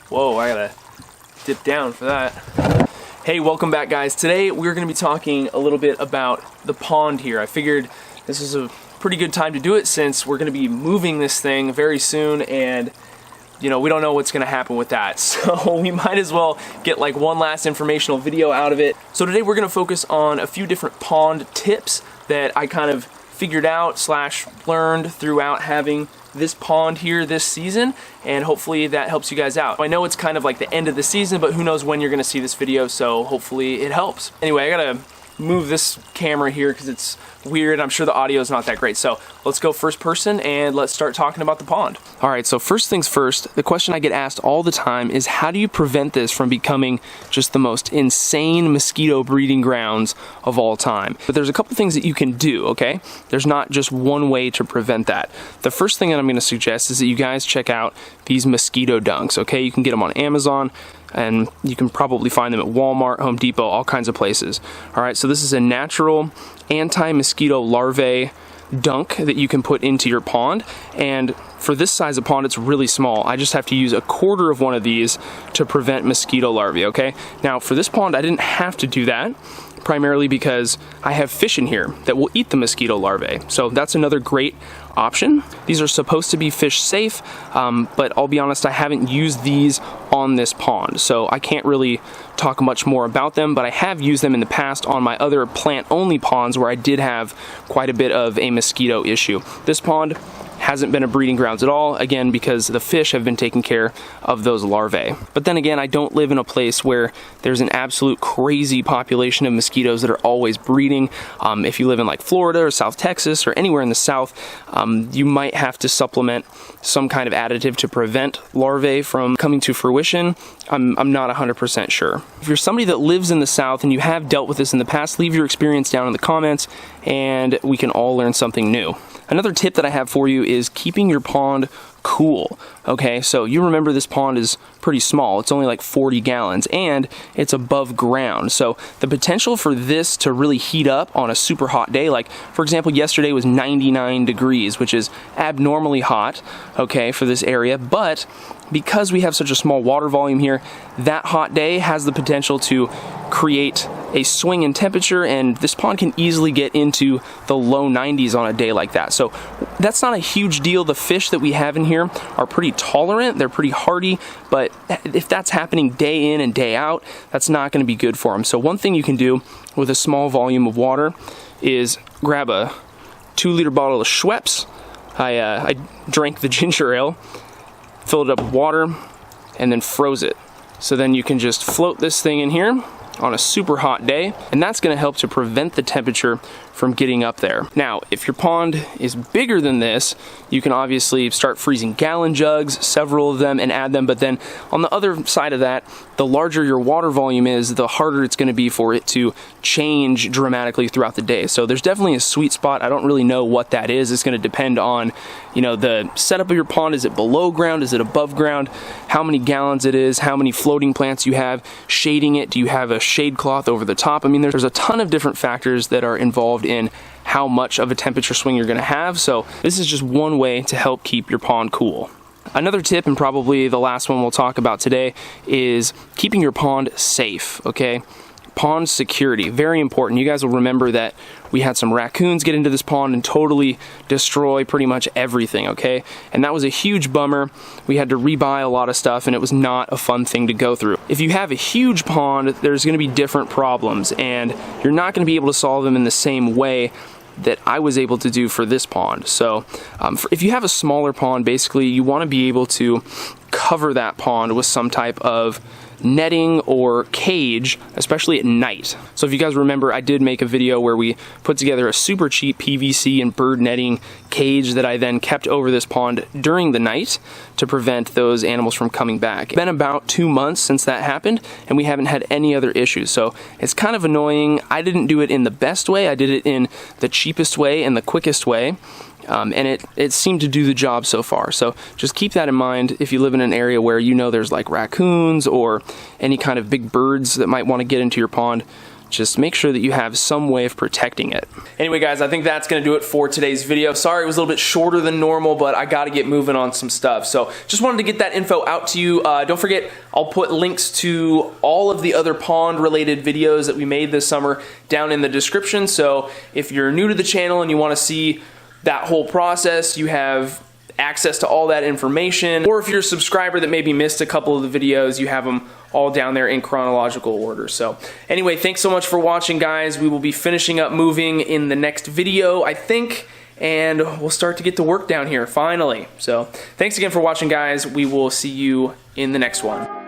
Whoa, I gotta dip down for that. Hey, welcome back guys. Today we're gonna be talking a little bit about the pond here. I figured this is a pretty good time to do it since we're gonna be moving this thing very soon, and you know, we don't know what's gonna happen with that. So we might as well get like one last informational video out of it. So today we're gonna focus on a few different pond tips that I kind of figured out / learned throughout having this pond here this season, and hopefully that helps you guys out. I know it's kind of like the end of the season, but who knows when you're gonna see this video, so hopefully it helps. Anyway, I gotta move this camera here because it's weird. I'm sure the audio is not that great. So let's go first person and let's start talking about the pond. All right, so first things first, the question I get asked all the time is how do you prevent this from becoming just the most insane mosquito breeding grounds of all time? But there's a couple things that you can do, okay? There's not just one way to prevent that. The first thing that I'm gonna suggest is that you guys check out these Mosquito Dunks, okay? You can get them on Amazon, and you can probably find them at Walmart, Home Depot, all kinds of places. All right, so this is a natural anti-mosquito larvae dunk that you can put into your pond, and for this size of pond it's really small. I just have to use a quarter of one of these to prevent mosquito larvae, okay? Now for this pond I didn't have to do that, primarily because I have fish in here that will eat the mosquito larvae, so that's another great option. These are supposed to be fish safe, but I'll be honest, I haven't used these on this pond, so I can't really talk much more about them, but I have used them in the past on my other plant-only ponds where I did have quite a bit of a mosquito issue. This pond hasn't been a breeding grounds at all, again because the fish have been taking care of those larvae. But then again, I don't live in a place where there's an absolute crazy population of mosquitoes that are always breeding. If you live in like Florida or South Texas or anywhere in the South, you might have to supplement some kind of additive to prevent larvae from coming to fruition. I'm not 100% sure. If you're somebody that lives in the South and you have dealt with this in the past, leave your experience down in the comments and we can all learn something new. Another tip that I have for you is keeping your pond cool. Okay, so you remember this pond is pretty small. It's only like 40 gallons and it's above ground. So the potential for this to really heat up on a super hot day, like for example, yesterday was 99 degrees, which is abnormally hot, okay, for this area. But because we have such a small water volume here, that hot day has the potential to create a swing in temperature, and this pond can easily get into the low 90s on a day like that. So that's not a huge deal. The fish that we have in here are pretty tolerant, they're pretty hardy, but if that's happening day in and day out, that's not going to be good for them. So one thing you can do with a small volume of water is grab a 2-liter bottle of Schweppes. I drank the ginger ale, filled it up with water, and then froze it. So then you can just float this thing in here on a super hot day, and that's going to help to prevent the temperature from getting up there. Now, if your pond is bigger than this, you can obviously start freezing gallon jugs, several of them, and add them, but then on the other side of that, the larger your water volume is, the harder it's going to be for it to change dramatically throughout the day. So there's definitely a sweet spot. I don't really know what that is. It's going to depend on, you know, the setup of your pond. Is it below ground? Is it above ground? How many gallons it is? How many floating plants you have shading it? Do you have a shade cloth over the top? I mean, there's a ton of different factors that are involved in how much of a temperature swing you're going to have. So this is just one way to help keep your pond cool. Another tip, and probably the last one we'll talk about today, is keeping your pond safe, okay? Pond security, very important. You guys will remember that we had some raccoons get into this pond and totally destroy pretty much everything, okay? And that was a huge bummer. We had to rebuy a lot of stuff, and it was not a fun thing to go through. If you have a huge pond, there's gonna be different problems, and you're not gonna be able to solve them in the same way that I was able to do for this pond. So if you have a smaller pond, basically you want to be able to cover that pond with some type of netting or cage, especially at night. So if you guys remember, I did make a video where we put together a super cheap PVC and bird netting cage that I then kept over this pond during the night to prevent those animals from coming back. It's been about 2 months since that happened, and we haven't had any other issues. So it's kind of annoying. I didn't do it in the best way. I did it in the cheapest way and the quickest way. And it seemed to do the job so far. So just keep that in mind if you live in an area where you know there's like raccoons or any kind of big birds that might want to get into your pond. just make sure that you have some way of protecting it. Anyway guys, I think that's gonna do it for today's video. Sorry it was a little bit shorter than normal, but I gotta get moving on some stuff. So just wanted to get that info out to you. Don't forget, I'll put links to all of the other pond related videos that we made this summer down in the description. So if you're new to the channel and you wanna see that whole process, you have access to all that information. Or if you're a subscriber that maybe missed a couple of the videos, you have them all down there in chronological order. So anyway, thanks so much for watching, guys. We will be finishing up moving in the next video, I think, and we'll start to get to work down here finally. So thanks again for watching, guys. We will see you in the next one.